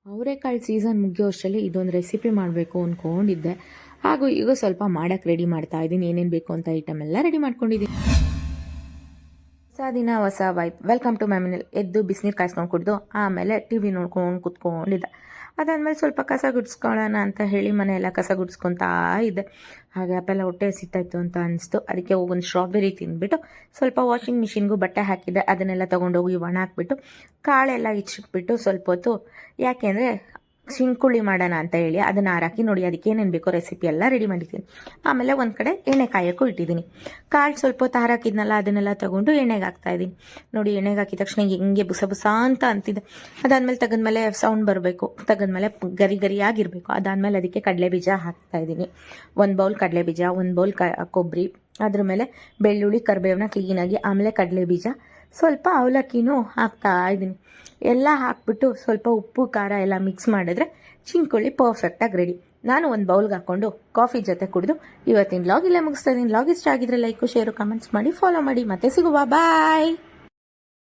ಅವರೆಕಾಳು ಸೀಸನ್ ಮುಗಿಯೋ ಅಷ್ಟರಲ್ಲಿ ಇದೊಂದು ರೆಸಿಪಿ ಮಾಡಬೇಕು ಅಂದ್ಕೊಂಡಿದ್ದೆ. ಹಾಗೂ ಈಗ ಸ್ವಲ್ಪ ಮಾಡೋಕ್ಕೆ ರೆಡಿ ಮಾಡ್ತಾ ಇದ್ದೀನಿ. ಏನೇನು ಬೇಕು ಅಂತ ಐಟಮ್ ಎಲ್ಲ ರೆಡಿ ಮಾಡ್ಕೊಂಡಿದ್ದೀನಿ. ಹೊಸ ದಿನ ಹೊಸ ವೈಬ್. ವೆಲ್ಕಮ್ ಟು ಮೈ ಮನೇಲಿ. ಎದ್ದು ಬಿಸಿನೀರು ಕಾಯಿಸ್ಕೊಂಡು ಕುಡಿದು ಆಮೇಲೆ ಟಿ ವಿ ನೋಡ್ಕೊಂಡು ಕುತ್ಕೊಂಡಿದ್ದೆ. ಅದಾದಮೇಲೆ ಸ್ವಲ್ಪ ಕಸ ಗುಡಿಸ್ಕೊಳ್ಳೋಣ ಅಂತ ಹೇಳಿ ಮನೆಯೆಲ್ಲ ಕಸ ಗುಡಿಸ್ಕೊತಾ ಇದ್ದೆ. ಹಾಗೆ ಅಪ್ಪೆಲ್ಲ ಹೊಟ್ಟೆ ಹಸಿತಾಯಿತ್ತು ಅಂತ ಅನಿಸ್ತು. ಅದಕ್ಕೆ ಹೋಗೊಂದು ಸ್ಟ್ರಾಬೆರಿ ತಿಂದ್ಬಿಟ್ಟು ಸ್ವಲ್ಪ ವಾಷಿಂಗ್ ಮಿಷಿನ್ಗೂ ಬಟ್ಟೆ ಹಾಕಿದ್ದೆ. ಅದನ್ನೆಲ್ಲ ತೊಗೊಂಡೋಗಿ ಒಣ ಹಾಕ್ಬಿಟ್ಟು ಕಾಳೆಲ್ಲ ಇಚ್ಚಿಟ್ಬಿಟ್ಟು ಸ್ವಲ್ಪ ಹೊತ್ತು, ಯಾಕೆ ಅಂದರೆ ಶಿಂಕುಳಿ ಮಾಡೋಣ ಅಂತ ಹೇಳಿ ಅದನ್ನು ಹಾರಾಕಿ ನೋಡಿ ಅದಕ್ಕೆ ಏನೇನು ಬೇಕೋ ರೆಸಿಪಿ ಎಲ್ಲ ರೆಡಿ ಮಾಡಿದ್ದೀನಿ. ಆಮೇಲೆ ಒಂದು ಕಡೆ ಎಣ್ಣೆ ಕಾಯೋಕ್ಕೂ ಇಟ್ಟಿದ್ದೀನಿ. ಕಾಳು ಸ್ವಲ್ಪ ಹೊತ್ತು ಹಾರಾಕಿದ್ನಲ್ಲ ಅದನ್ನೆಲ್ಲ ತೊಗೊಂಡು ಎಣ್ಣೆಗೆ ಹಾಕ್ತಾಯಿದ್ದೀನಿ. ನೋಡಿ ಎಣ್ಣೆಗೆ ಹಾಕಿದ ತಕ್ಷಣ ಹಿಂಗೆ ಬುಸ ಬುಸ ಅಂತ ಅಂತಿದೆ. ಅದಾದಮೇಲೆ ತೆಗೆದ್ಮೇಲೆ ಸೌಂಡ್ ಬರಬೇಕು, ತೆಗೆದ್ಮೇಲೆ ಗರಿ ಗರಿಯಾಗಿರಬೇಕು. ಅದಾದಮೇಲೆ ಅದಕ್ಕೆ ಕಡಲೆ ಬೀಜ ಹಾಕ್ತಾಯಿದ್ದೀನಿ. 1 ಬೌಲ್ ಕಡಲೆ ಬೀಜ, 1 ಬೌಲ್ ಕೊಬ್ಬರಿ, ಅದ್ರ ಮೇಲೆ ಬೆಳ್ಳುಳ್ಳಿ ಕರಿಬೇವನ್ನ ಕ್ಲೀನಾಗಿ, ಆಮೇಲೆ ಕಡಲೆ ಬೀಜ, ಸ್ವಲ್ಪ ಅವಲಕ್ಕಿನೂ ಹಾಕ್ತಾ ಇದ್ದೀನಿ. ಎಲ್ಲ ಹಾಕ್ಬಿಟ್ಟು ಸ್ವಲ್ಪ ಉಪ್ಪು ಖಾರ ಎಲ್ಲ ಮಿಕ್ಸ್ ಮಾಡಿದ್ರೆ ಚಿಂಕುಳಿ ಪರ್ಫೆಕ್ಟಾಗಿ ರೆಡಿ. ನಾನು ಒಂದು ಬೌಲ್ಗೆ ಹಾಕ್ಕೊಂಡು ಕಾಫಿ ಜೊತೆ ಕುಡಿದು ಇವತ್ತಿನ ಲಾಗ್ ಇಲ್ಲೇ ಮುಗಿಸ್ತಾ ಇದ್ದೀನಿ. ಲಾಗ್ ಇಷ್ಟ ಆಗಿದ್ರೆ ಲೈಕು, ಶೇರು, ಕಮೆಂಟ್ಸ್ ಮಾಡಿ, ಫಾಲೋ ಮಾಡಿ. ಮತ್ತೆ ಸಿಗುವ. ಬಾಯ್.